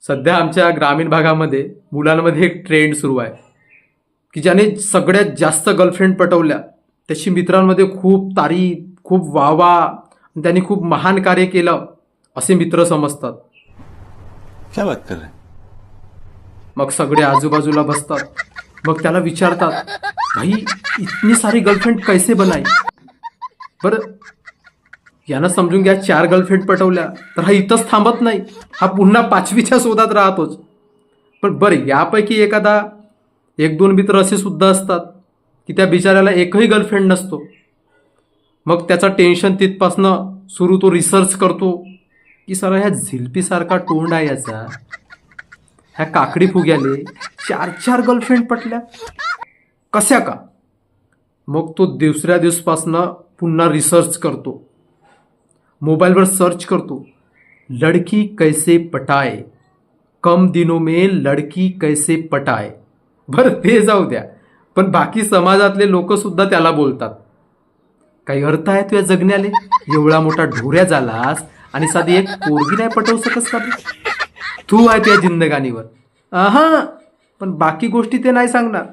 सध्या आमच्या ग्रामीण भागामध्ये मुलांमध्ये एक ट्रेंड सुरू आहे की ज्याने सगळ्यात जास्त गर्लफ्रेंड पटवल्या त्याची मित्रांमध्ये खूप तारीफ, खूप वाहवा, त्यांनी खूप महान कार्य केलं असे मित्र समजतात. क्या बात कर रहे हैं? मग सगळे आजूबाजूला बसतात. मग त्याला विचारतात, भाई इतनी सारी गर्लफ्रेंड कैसे बनाई? बरं, यानं समजून घ्या 4 गर्लफ्रेंड पटवल्या तर हा इथंच थांबत नाही, हा पुन्हा 5वीच्या शोधात राहतोच. पण बरं, यापैकी एखादा 1-2 मित्र असे सुद्धा असतात की त्या बिचाऱ्याला एकही गर्लफ्रेंड नसतो. मग त्याचा टेन्शन तिथपासनं सुरू, तो रिसर्च करतो की सर ह्या झिल्पीसारखा तोंड आहे याचा, ह्या काकडी फुग्याले 4 गर्लफ्रेंड पटल्या कशा का? मग तो दुसऱ्या दिवसपासनं पुन्हा रिसर्च करतो, मोबाईलवर सर्च करतो, लड़की कैसे पटाए, कम दिनों में लड़की कैसे पटाए. बरं, ते जाऊ द्या, पण बाकी समाजातले लोक सुद्धा त्याला बोलतात, काही अर्थ आहे तुझ्या जगण्याले? एवढा मोठा ढोऱ्या झालास आणि साधी एक पोरगी नाही पटवू शकस का तू आहे तुझ्या जिंदगानीवर? हा, पण बाकी गोष्टी ते नाही सांगणार.